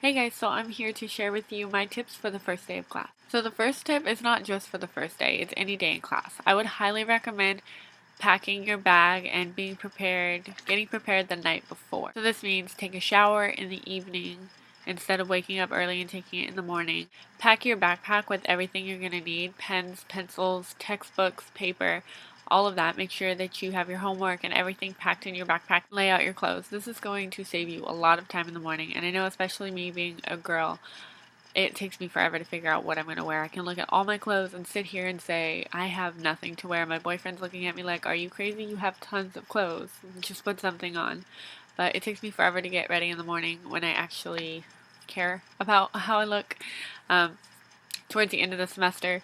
Hey guys, so I'm here to share with you my tips for the first day of class. So the first tip is not just for the first day, it's any day in class. I would highly recommend packing your bag and getting prepared the night before. So this means take a shower in the evening instead of waking up early and taking it in the morning. Pack your backpack with everything you're going to need: pens, pencils, textbooks, paper, all of that. Make sure that you have your homework and everything packed in your backpack. Lay out your clothes. This is going to save you a lot of time in the morning, and I know, especially me being a girl, it takes me forever to figure out what I'm going to wear. I can look at all my clothes and sit here and say, I have nothing to wear. My boyfriend's looking at me like, are you crazy? You have tons of clothes. Just put something on. But it takes me forever to get ready in the morning when I actually care about how I look. Towards the end of the semester,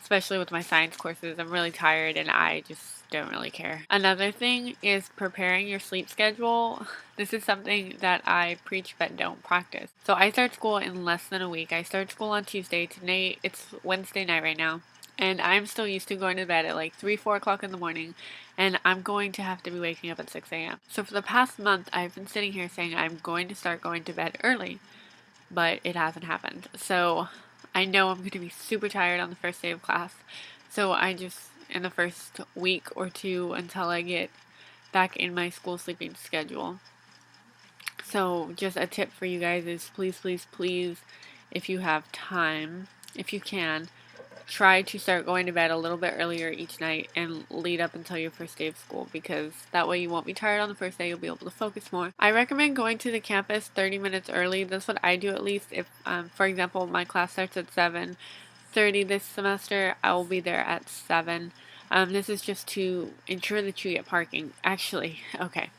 especially with my science courses, I'm really tired and I just don't really care. Another thing is preparing your sleep schedule. This is something that I preach but don't practice. So I start school in less than a week. I start school on Tuesday. Today it's Wednesday night right now. And I'm still used to going to bed at like 3, 4 o'clock in the morning, and I'm going to have to be waking up at 6 a.m. So for the past month, I've been sitting here saying I'm going to start going to bed early, but it hasn't happened. So I know I'm going to be super tired on the first day of class. So I just, in the first week or two until I get back in my school sleeping schedule. So just a tip for you guys is please, please, please, if you have time, if you can, try to start going to bed a little bit earlier each night and lead up until your first day of school, because that way you won't be tired on the first day. You'll be able to focus more. I recommend going to the campus 30 minutes early. That's what I do, at least. If for example, my class starts at 7:30 this semester, I will be there at 7. This is just to ensure that you get parking. Actually, okay.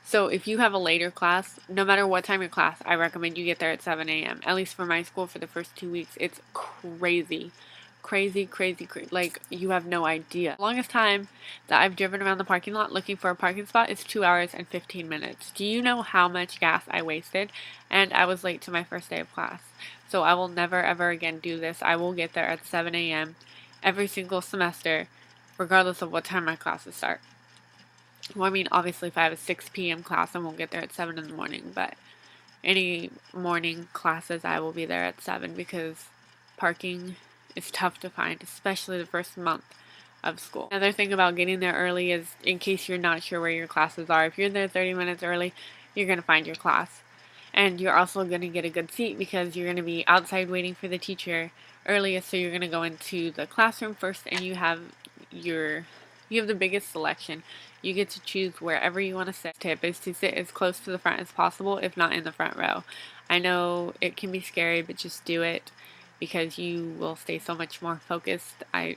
So if you have a later class, no matter what time your class, I recommend you get there at 7 a.m. At least for my school, for the first 2 weeks, it's crazy. Crazy. Like, you have no idea. The longest time that I've driven around the parking lot looking for a parking spot is 2 hours and 15 minutes. Do you know how much gas I wasted? And I was late to my first day of class. So I will never ever again do this. I will get there at 7 a.m. every single semester, regardless of what time my classes start. Well, I mean, obviously if I have a 6 p.m. class, I won't get there at 7 in the morning, but any morning classes, I will be there at 7, because parking is tough to find, especially the first month of school. Another thing about getting there early is, in case you're not sure where your classes are, if you're there 30 minutes early, you're going to find your class. And you're also going to get a good seat because you're going to be outside waiting for the teacher earliest, so you're going to go into the classroom first, and you have the biggest selection. You get to choose wherever you want to sit. Tip is to sit as close to the front as possible, if not in the front row. I know it can be scary, but just do it because you will stay so much more focused. I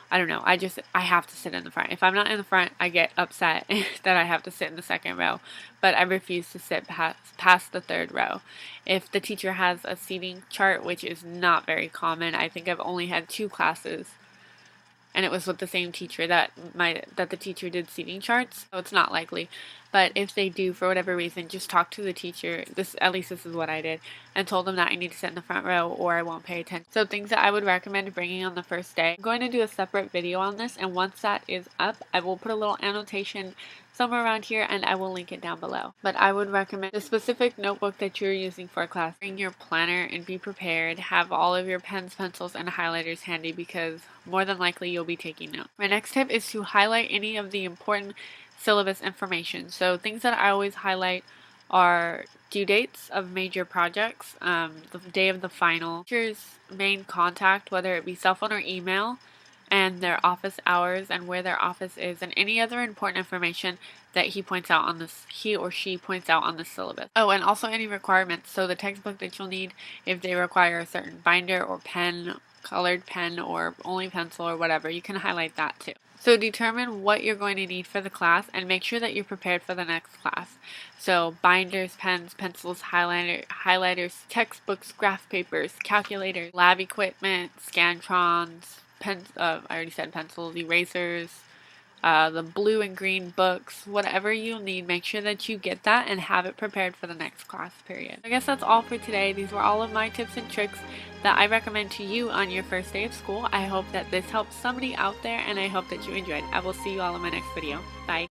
don't know. I have to sit in the front. If I'm not in the front, I get upset that I have to sit in the second row, but I refuse to sit past the third row. If the teacher has a seating chart, which is not very common, I think I've only had 2 classes, and it was with the same teacher that the teacher did seating charts, so it's not likely. But if they do, for whatever reason, just talk to the teacher. At least this is what I did, and told them that I need to sit in the front row or I won't pay attention. So things that I would recommend bringing on the first day. I'm going to do a separate video on this, and once that is up, I will put a little annotation somewhere around here and I will link it down below. But I would recommend the specific notebook that you're using for class. Bring your planner and be prepared. Have all of your pens, pencils, and highlighters handy, because more than likely you'll be taking notes. My next tip is to highlight any of the important syllabus information. So things that I always highlight are due dates of major projects, the day of the final, teacher's main contact, whether it be cell phone or email, and their office hours and where their office is, and any other important information that he or she points out on the syllabus. Oh, and also any requirements. So the textbook that you'll need, if they require a certain binder or pen, colored pen, or only pencil or whatever, you can highlight that too. So determine what you're going to need for the class and make sure that you're prepared for the next class. So binders, pens, pencils, highlighters, textbooks, graph papers, calculators, lab equipment, Scantrons, I already said pencils, erasers, the blue and green books, whatever you need, make sure that you get that and have it prepared for the next class period. I guess that's all for today. These were all of my tips and tricks that I recommend to you on your first day of school. I hope that this helps somebody out there, and I hope that you enjoyed. I will see you all in my next video. Bye.